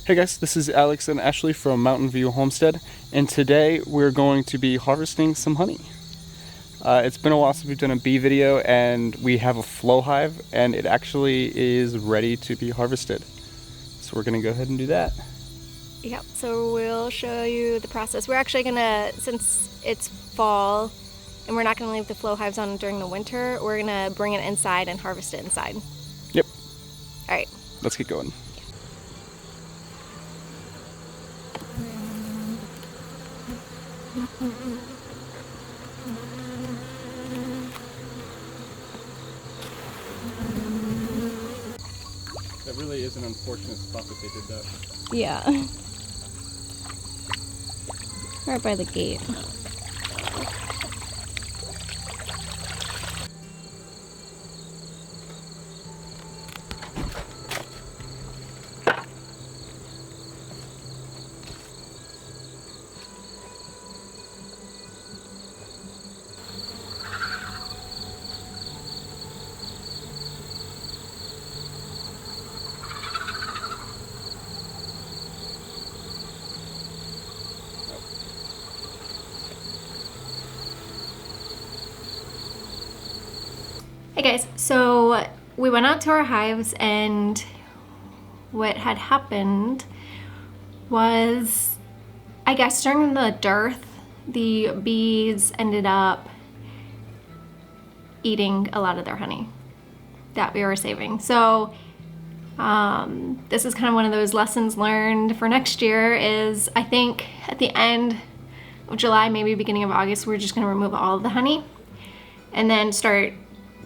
Hey guys, this is Alex and Ashley from Mountain View Homestead, and today we're going to be harvesting some honey. It's been a while since we've done a bee video, and we have a flow hive, and it actually is ready to be harvested. So we're gonna go ahead and do that. Yep, so we'll show you the process. We're actually gonna, since it's fall and we're not gonna leave the flow hives on during the winter, we're gonna bring it inside and harvest it inside. Yep. All right. Let's get going. That really is an unfortunate spot that they did that. Yeah. Right by the gate. Hey guys, so we went out to our hives, and what had happened was, I guess during the dearth, the bees ended up eating a lot of their honey that we were saving. So this is kind of one of those lessons learned for next year is, I think at the end of July, maybe beginning of August, we're just gonna remove all of the honey and then start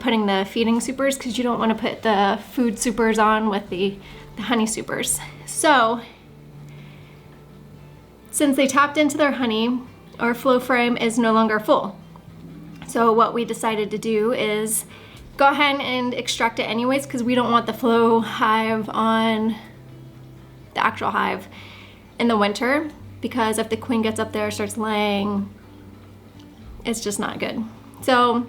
putting the feeding supers, because you don't want to put the food supers on with the honey supers. So since they tapped into their honey, our flow frame is no longer full. So what we decided to do is go ahead and extract it anyways, because we don't want the flow hive on the actual hive in the winter, because if the queen gets up there, starts laying, it's just not good. So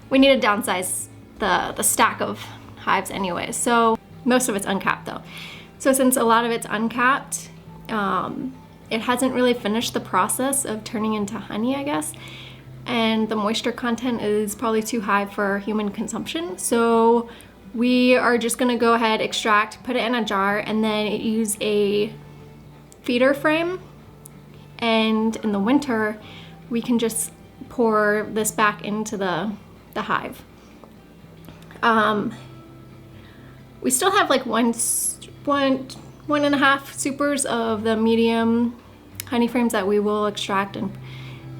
we need to downsize the stack of hives anyway. So most of it's uncapped though. So since a lot of it's uncapped, it hasn't really finished the process of turning into honey, I guess. And the moisture content is probably too high for human consumption. So we are just gonna go ahead, extract, put it in a jar, and then use a feeder frame. And in the winter, we can just pour this back into the hive. We still have like one and a half supers of the medium honey frames that we will extract and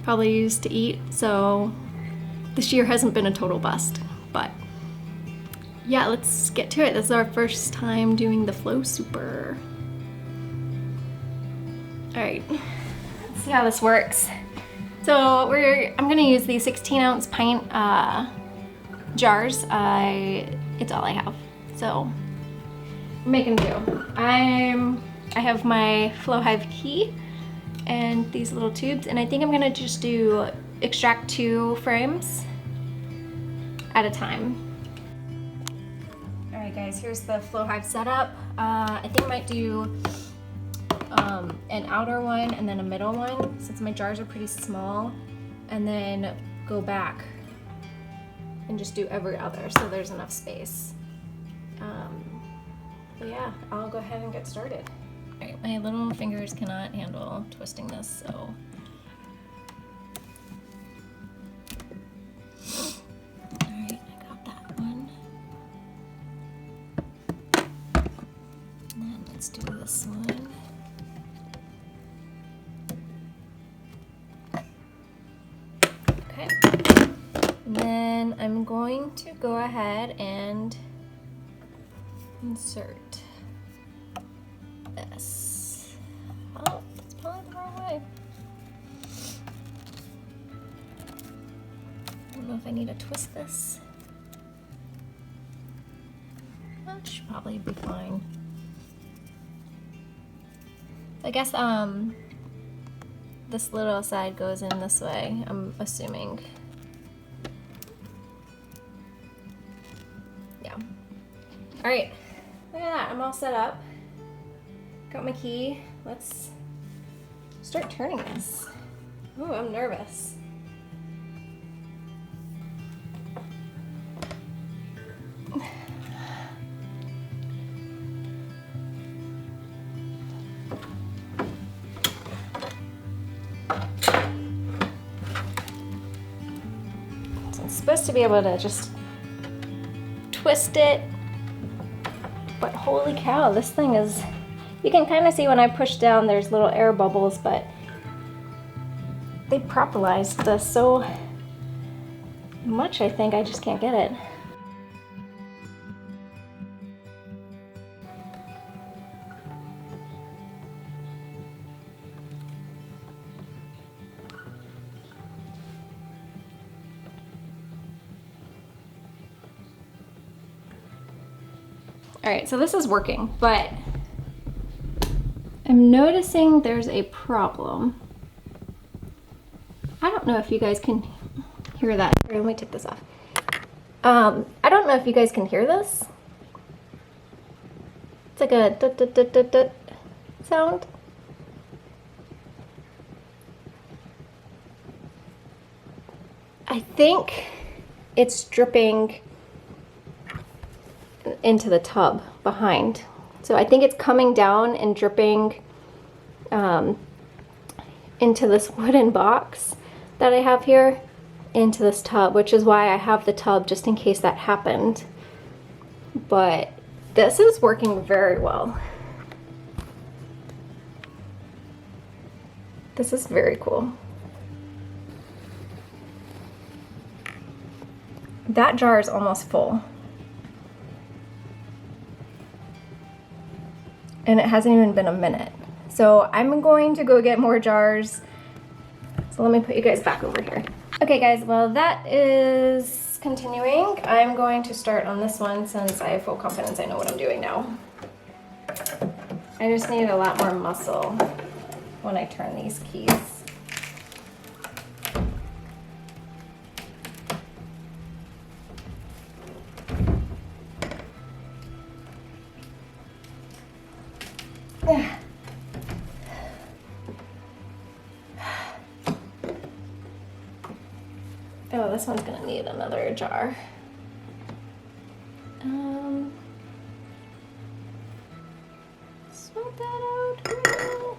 probably use to eat. So this year hasn't been a total bust, but yeah, let's get to it. This is our first time doing the flow super. All right, let's see how this works. So I'm gonna use these 16-ounce pint jars. It's all I have, so we're making do. I have my flow hive key and these little tubes, and I think I'm gonna just extract 2 frames at a time. All right guys, here's the flow hive setup. I think I might do an outer one and then a middle one, since my jars are pretty small, and then go back and just do every other, so there's enough space. But yeah, I'll go ahead and get started. All right, my little fingers cannot handle twisting this, so. All right, I got that one. And then let's do this one. Okay. And then I'm going to go ahead and insert this. Oh, that's probably the wrong way. I don't know if I need to twist this. That should probably be fine. I guess this little side goes in this way, I'm assuming. Yeah. All right, look at that, I'm all set up. Got my key. Let's start turning this. Oh, I'm nervous. So I'm supposed to be able to just twist it, but holy cow, this thing is, you can kind of see when I push down there's little air bubbles, but they propolized this so much I think I just can't get it. All right, so this is working, but I'm noticing there's a problem. I don't know if you guys can hear that. Here, let me take this off. I don't know if you guys can hear this. It's like a dut dut dut dut dut sound. I think it's dripping into the tub behind. So I think it's coming down and dripping into this wooden box that I have here, into this tub, which is why I have the tub just in case that happened. But this is working very well. This is very cool. That jar is almost full. And it hasn't even been a minute. So I'm going to go get more jars. So let me put you guys back over here. Okay guys, well that is continuing. I'm going to start on this one since I have full confidence I know what I'm doing now. I just need a lot more muscle when I turn these keys. Oh, this one's gonna need another jar. Sort that out.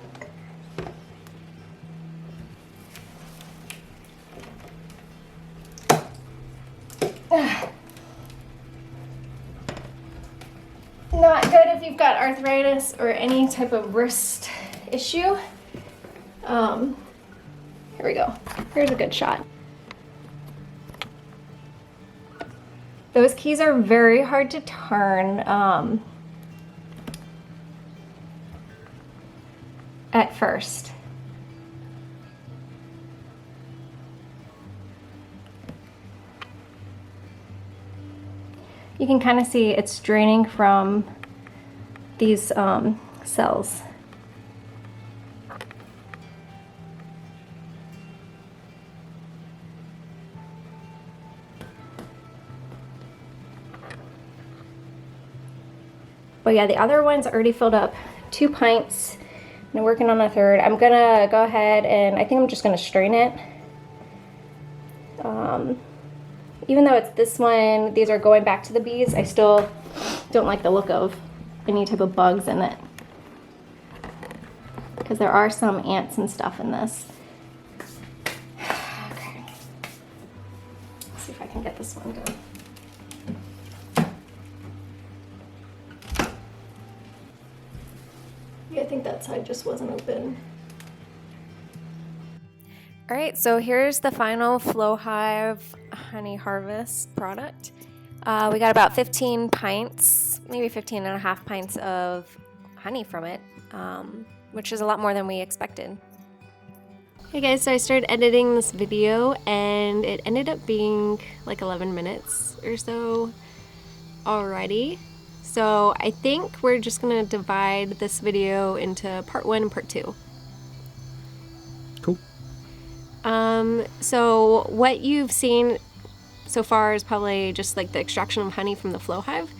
Not good if you've got arthritis or any type of wrist issue. Here we go. Here's a good shot. Those keys are very hard to turn at first. You can kind of see it's draining from these cells. But yeah, the other one's already filled up 2 pints. I'm working on a third. I'm gonna go ahead and I think I'm just gonna strain it. Even though it's this one, these are going back to the bees, I still don't like the look of any type of bugs in it. Because there are some ants and stuff in this. Okay. Let's see if I can get this one done. Yeah, I think that side just wasn't open. All right, so here's the final Flow Hive honey harvest product. We got about 15 pints, maybe 15 and a half pints of honey from it, which is a lot more than we expected. Hey guys, so I started editing this video and it ended up being like 11 minutes or so already. So I think we're just gonna divide this video into part 1 and part 2. Cool. So what you've seen so far is probably just like the extraction of honey from the Flow Hive.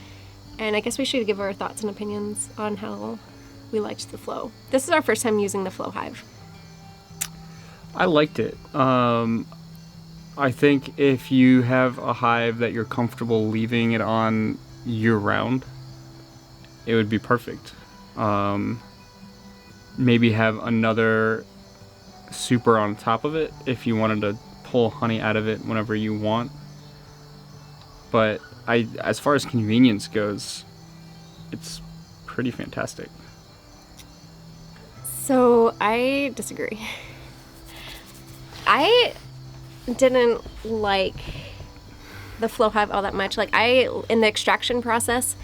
And I guess we should give our thoughts and opinions on how we liked the flow. This is our first time using the flow hive. I liked it. I think if you have a hive that you're comfortable leaving it on year-round, it would be perfect. Maybe have another super on top of it if you wanted to pull honey out of it whenever you want. But as far as convenience goes, it's pretty fantastic. So I disagree. I didn't like the flow hive all that much. Like in the extraction process,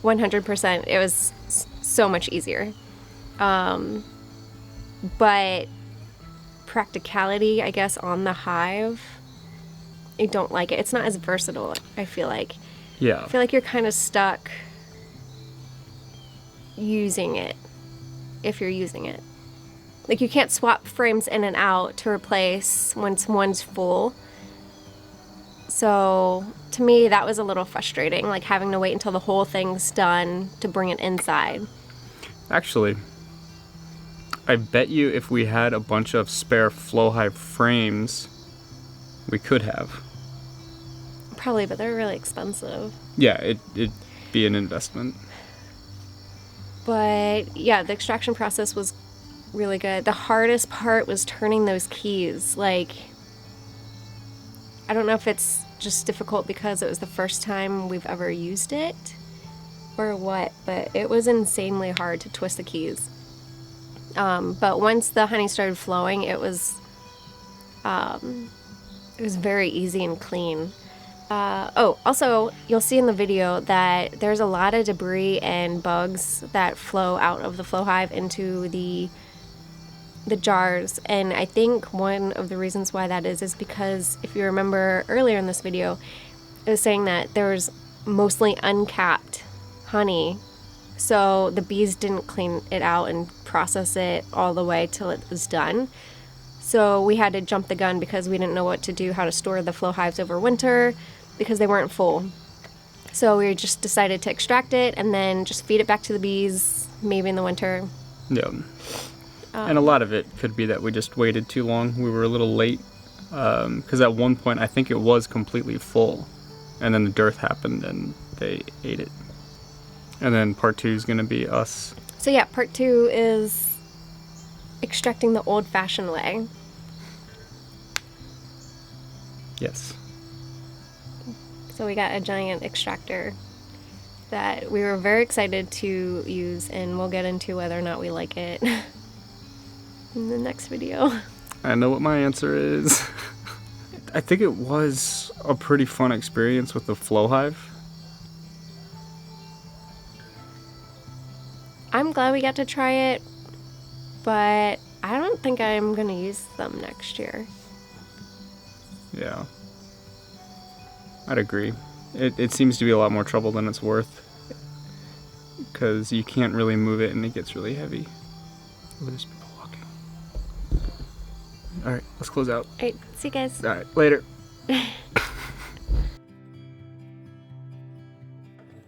100%, it was so much easier. But practicality, I guess, on the hive, I don't like it. It's not as versatile, I feel like. Yeah. I feel like you're kind of stuck using it if you're using it. Like you can't swap frames in and out to replace once one's full. So to me, that was a little frustrating, like having to wait until the whole thing's done to bring it inside. Actually, I bet you if we had a bunch of spare flow hive frames, we could have. Probably, but they're really expensive. Yeah, it'd be an investment. But yeah, the extraction process was really good. The hardest part was turning those keys. Like, I don't know if it's just difficult because it was the first time we've ever used it or what, but it was insanely hard to twist the keys. But once the honey started flowing, it was very easy and clean. Also, you'll see in the video that there's a lot of debris and bugs that flow out of the flow hive into the jars, and I think one of the reasons why that is because if you remember earlier in this video, it was saying that there was mostly uncapped honey, so the bees didn't clean it out and process it all the way till it was done. So we had to jump the gun because we didn't know what to do, how to store the flow hives over winter because they weren't full. So we just decided to extract it and then just feed it back to the bees, maybe in the winter. Yeah. And a lot of it could be that we just waited too long. We were a little late because at one point I think it was completely full, and then the dearth happened and they ate it. And then part 2 is going to be us. So yeah, part 2 is extracting the old-fashioned way. Yes. So we got a giant extractor that we were very excited to use, and we'll get into whether or not we like it in the next video. I know what my answer is. I think it was a pretty fun experience with the flow hive. I'm glad we got to try it, but I don't think I'm going to use them next year. Yeah. I'd agree. It seems to be a lot more trouble than it's worth, because you can't really move it and it gets really heavy. Oh, there's people walking. Alright, let's close out. Alright, see you guys. Alright, later.